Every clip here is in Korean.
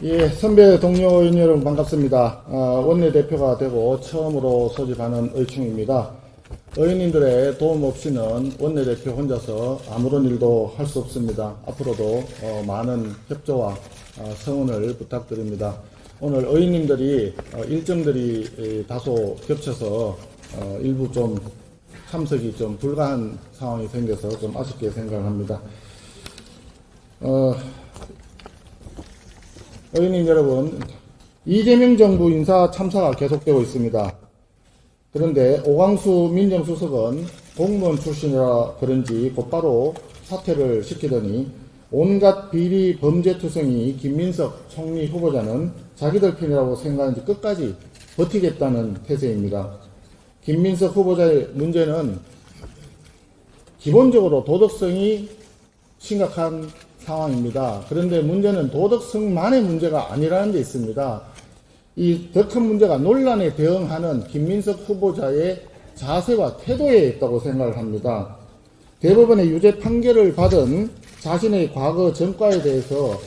예, 선배 동료 의원 여러분 반갑습니다. 원내대표가 되고 처음으로 소집하는 의충입니다. 의원님들의 도움 없이는 원내대표 혼자서 아무런 일도 할 수 없습니다. 앞으로도 많은 협조와 성원을 부탁드립니다. 오늘 의원님들이 일정들이 다소 겹쳐서 일부 좀 참석이 좀 불가한 상황이 생겨서 좀 아쉽게 생각합니다. 의원님 여러분, 이재명 정부 인사 참사가 계속되고 있습니다. 그런데 오광수 민정수석은 공무원 출신이라 그런지 곧바로 사퇴를 시키더니 온갖 비리 범죄투성이 김민석 총리 후보자는 자기들 편이라고 생각하는지 끝까지 버티겠다는 태세입니다. 김민석 후보자의 문제는 기본적으로 도덕성이 심각한 상황입니다. 그런데 문제는 도덕성만의 문제가 아니라는 데 있습니다. 이 더 큰 문제가 논란에 대응하는 김민석 후보자의 자세와 태도에 있다고 생각을 합니다. 대법원의 유죄 판결을 받은 자신의 과거 전과에 대해서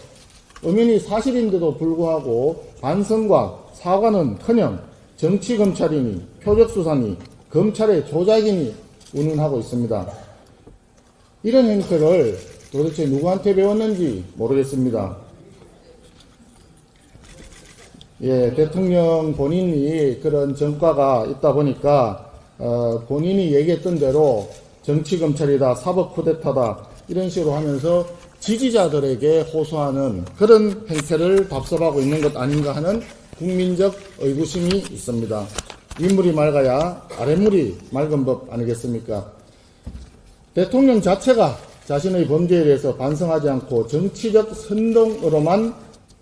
엄연히 사실인데도 불구하고 반성과 사과는커녕 정치검찰이니 표적수사니 검찰의 조작이니 운운하고 있습니다. 이런 행태를 도대체 누구한테 배웠는지 모르겠습니다. 예, 대통령 본인이 그런 전과가 있다 보니까 본인이 얘기했던 대로 정치검찰이다, 사법쿠데타다 이런 식으로 하면서 지지자들에게 호소하는 그런 행태를 답습하고 있는 것 아닌가 하는 국민적 의구심이 있습니다. 윗물이 맑아야 아랫물이 맑은 법 아니겠습니까? 대통령 자체가 자신의 범죄에 대해서 반성하지 않고 정치적 선동으로만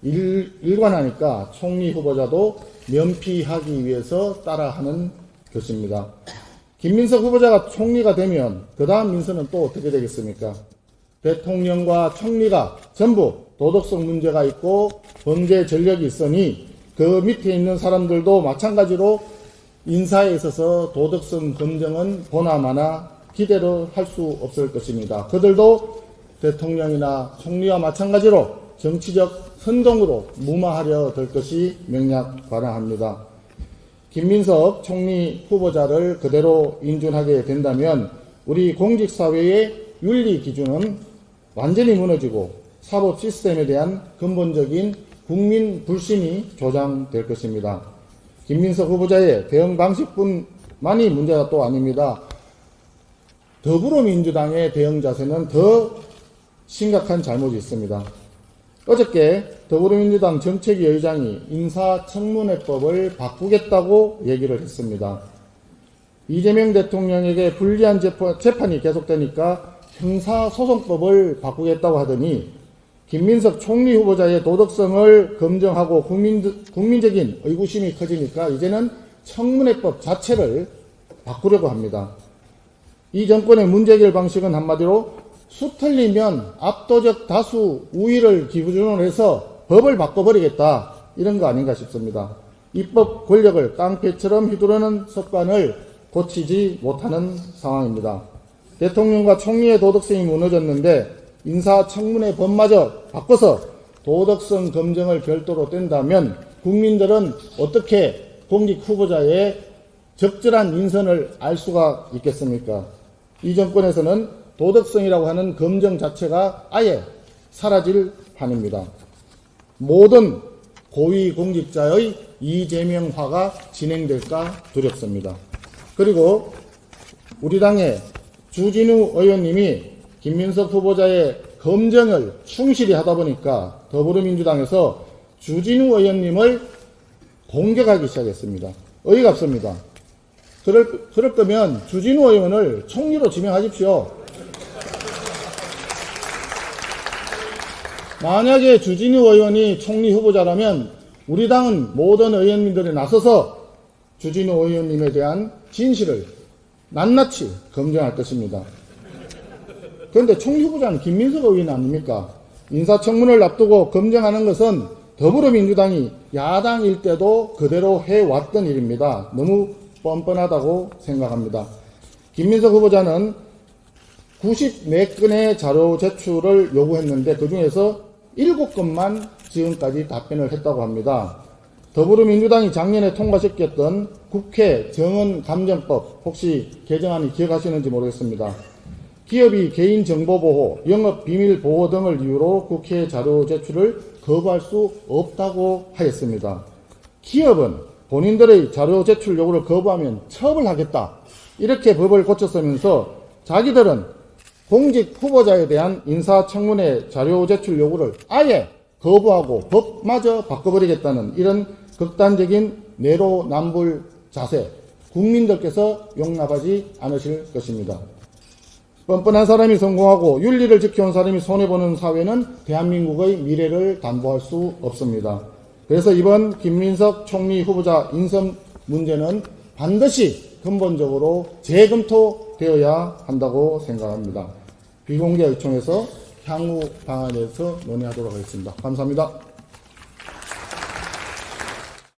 일관하니까 총리 후보자도 면피하기 위해서 따라하는 것입니다. 김민석 후보자가 총리가 되면 그 다음 민선은 또 어떻게 되겠습니까? 대통령과 총리가 전부 도덕성 문제가 있고 범죄 전력이 있으니 그 밑에 있는 사람들도 마찬가지로 인사에 있어서 도덕성 검증은 보나마나 기대를 할 수 없을 것입니다. 그들도 대통령이나 총리와 마찬가지로 정치적 선동으로 무마하려 될 것이 명약관화합니다. 김민석 총리 후보자를 그대로 인준하게 된다면 우리 공직사회의 윤리 기준은 완전히 무너지고 사법 시스템에 대한 근본적인 국민 불신이 조장될 것입니다. 김민석 후보자의 대응 방식뿐만이 문제가 또 아닙니다. 더불어민주당의 대응 자세는 더 심각한 잘못이 있습니다. 어저께 더불어민주당 정책위 의장이 인사청문회법을 바꾸겠다고 얘기를 했습니다. 이재명 대통령에게 불리한 재판이 계속되니까 형사소송법을 바꾸겠다고 하더니 김민석 총리 후보자의 도덕성을 검증하고 국민적인 의구심이 커지니까 이제는 청문회법 자체를 바꾸려고 합니다. 이 정권의 문제 해결 방식은 한마디로 수 틀리면 압도적 다수 우위를 기준으로 해서 법을 바꿔버리겠다 이런 거 아닌가 싶습니다. 입법 권력을 깡패처럼 휘두르는 습관을 고치지 못하는 상황입니다. 대통령과 총리의 도덕성이 무너졌는데 인사청문회 법마저 바꿔서 도덕성 검증을 별도로 뗀다면 국민들은 어떻게 공직 후보자의 적절한 인선을 알 수가 있겠습니까? 이 정권에서는 도덕성이라고 하는 검증 자체가 아예 사라질 판입니다. 모든 고위공직자의 이재명화가 진행될까 두렵습니다. 그리고 우리 당의 주진우 의원님이 김민석 후보자의 검증을 충실히 하다 보니까 더불어민주당에서 주진우 의원님을 공격하기 시작했습니다. 어이가 없습니다. 그럴 거면 주진우 의원을 총리로 지명하십시오. 만약에 주진우 의원이 총리 후보자라면 우리 당은 모든 의원님들이 나서서 주진우 의원님에 대한 진실을 낱낱이 검증할 것입니다. 그런데 총리 후보자는 김민석 의원 아닙니까? 인사청문을 앞두고 검증하는 것은 더불어민주당이 야당일 때도 그대로 해왔던 일입니다. 너무 뻔뻔하다고 생각합니다. 김민석 후보자는 94건의 자료 제출을 요구했는데 그중에서 7건만 지금까지 답변을 했다고 합니다. 더불어민주당이 작년에 통과시켰던 국회 정언감정법 혹시 개정안이 기억하시는지 모르겠습니다. 기업이 개인정보보호, 영업비밀보호 등을 이유로 국회 자료 제출을 거부할 수 없다고 하였습니다. 기업은 본인들의 자료 제출 요구를 거부하면 처벌하겠다, 이렇게 법을 고쳤으면서 자기들은 공직 후보자에 대한 인사청문회 자료 제출 요구를 아예 거부하고 법마저 바꿔버리겠다는 이런 극단적인 내로남불 자세, 국민들께서 용납하지 않으실 것입니다. 뻔뻔한 사람이 성공하고 윤리를 지켜온 사람이 손해보는 사회는 대한민국의 미래를 담보할 수 없습니다. 그래서 이번 김민석 총리 후보자 인선 문제는 반드시 근본적으로 재검토되어야 한다고 생각합니다. 비공개 의총에서 향후 방안에 대해서 논의하도록 하겠습니다. 감사합니다.